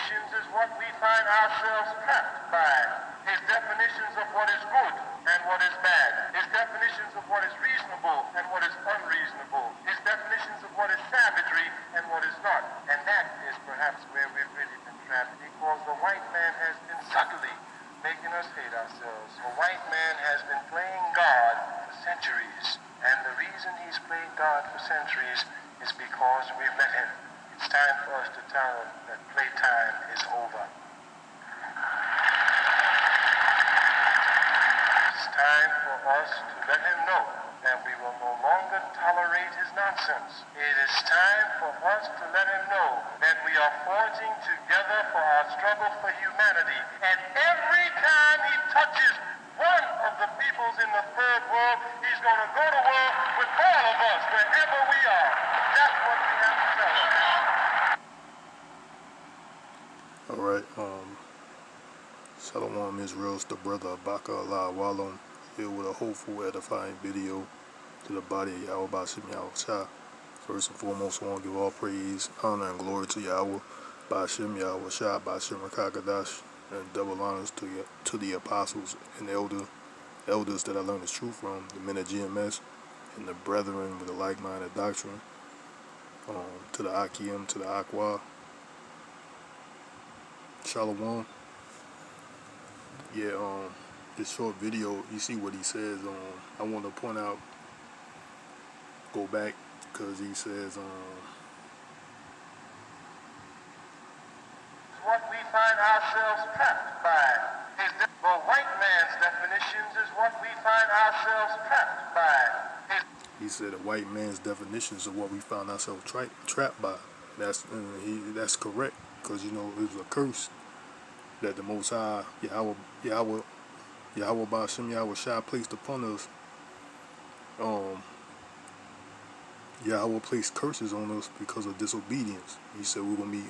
definitions is what we find ourselves trapped by. His definitions of what is good and what is bad. His definitions of what is reasonable and what is unreasonable. His definitions of what is savagery and what is not. And that is perhaps where we've really been trapped, because the white man has been subtly making us hate ourselves. The white man has been playing God for centuries. And the reason he's playing God for centuries is because we've let him. It's time for us to tell him that playtime is over. It's time for us to let him know that we will no longer tolerate his nonsense. It is time for us to let him know that we are forging together for our struggle for humanity. And every time he touches one of the peoples in the third world, he's going to go to war with all of us, wherever we are. That's what we have to tell him. All right, Shalom Israel's the brother Baka Allah Walom here with a hopeful, edifying video to the body of YAHAWAHSHI. First and foremost, I want to give all praise, honor, and glory to Yahweh, Ba'ashem YAHAWAHSHI, Ba'ashem Rakakadash, and double honors to the apostles and elders that I learned the truth from, the men of GMS, and the brethren with a like-minded doctrine, to the Akim, to the Aqua. Shalom. Yeah, this short video, you see what he says. I want to point out, go back, because he says, what we find ourselves trapped by. The white man's definitions is what we find ourselves trapped by. He said the white man's definitions of what we found ourselves trapped by. That's correct, because you know it was a curse that the Most High Yahweh Ba'ashem YAHAWAHSHI placed upon us. Yahweh placed curses on us because of disobedience. He said we're gonna be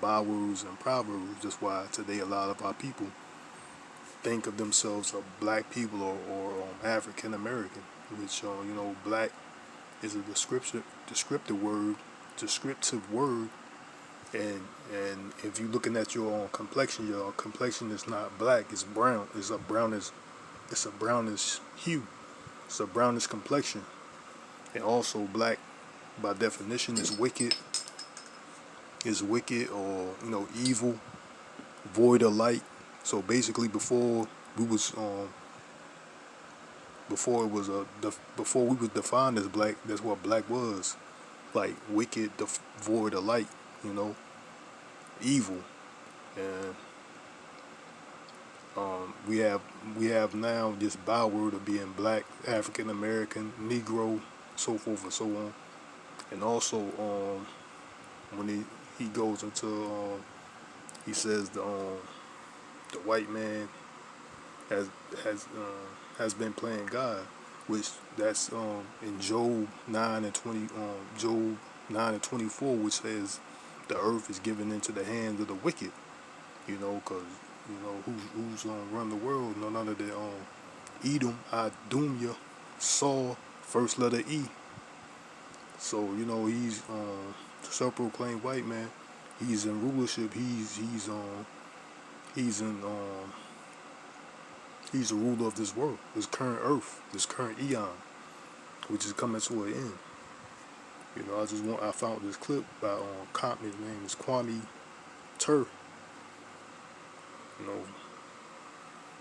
bywords and proverbs. That's why today a lot of our people think of themselves as black people or African American, which you know, black is a descriptive word, and if you're looking at your complexion is not black, it's brown. It's a brownish hue. It's a brownish complexion. And also black by definition is wicked or you know, evil, void of light. So basically before we was defined as black, that's what black was. Like wicked, void of light, you know, evil. And we have now this byword of being black, African American, Negro, so forth and so on. And also when he goes into he says the white man has been playing God, which that's in Job 9:24, which says the earth is given into the hands of the wicked. You know, because you know who's gonna run the world? None other than Edom, Adumya, Saul, first letter E. So you know he's the self-proclaimed white man. He's in rulership. He's the ruler of this world, this current earth, this current eon, which is coming to an end. You know, I found this clip by his name is Kwame Tur. You know,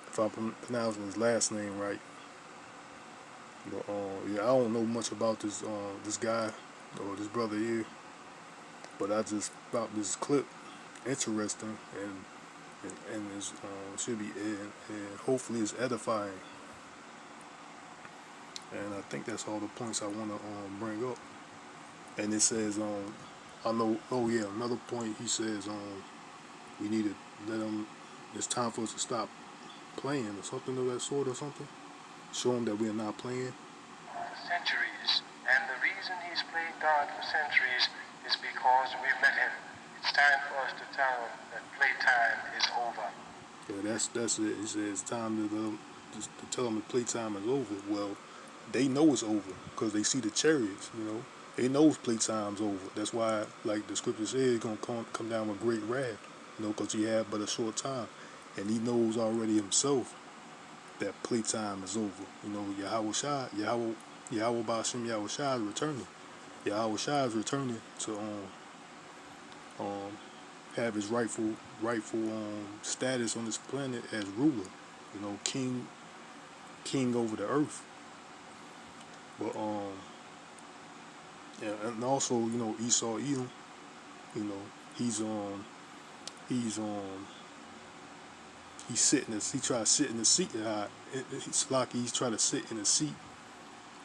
if I'm pronouncing his last name right. But yeah, I don't know much about this guy or this brother here, but I just found this clip interesting and it's should be and hopefully it's edifying. And I think that's all the points I want to bring up. And it says I know. Oh yeah, another point. He says we need to let them. It's time for us to stop playing or something of that sort or something. Show them that we are not playing. For centuries, and the reason he's played God for centuries is because we've let him. It's time for us to tell him that playtime is over. Yeah, that's it. He says it's time to tell them that playtime is over. Well, they know it's over because they see the chariots. You know, They knows playtime's over. That's why, like the scripture says, it's gonna come down with great wrath. Because he had but a short time, and he knows already himself that playtime is over. YAHAWAHSHI is returning. YAHAWAHSHI is returning to have his rightful status on this planet as ruler. King over the earth. But yeah, and also Esau Edom. He's sitting. He tried to sit in the seat. It's like he's trying to sit in the seat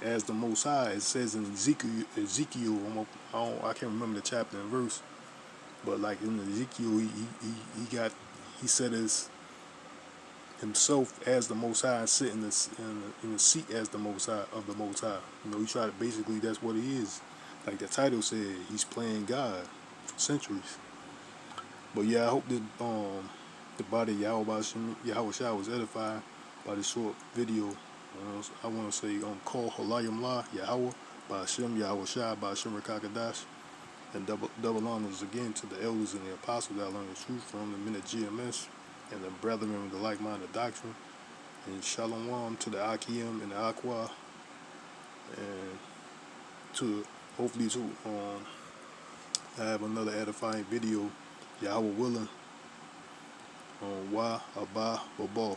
as the Most High. It says in Ezekiel, I can't remember the chapter and verse, but like in Ezekiel, he set himself as the Most High and sit in the seat as the Most High of the Most High. He tried to basically, that's what he is. Like the title said, he's playing God for centuries. But yeah, I hope that the body of YAHAWAHSHI was edified by this short video. I want to say call Halayim La Yahawah by Hashem YAHAWAHSHI by Hashem Rakakadash, and double honors again to the elders and the apostles that I learned the truth from, the men of GMS and the brethren with the like-minded doctrine, and Shalom to the Akim and the Aqua, and to hopefully to have another edifying video, Yahweh willing, on YAHAWAH.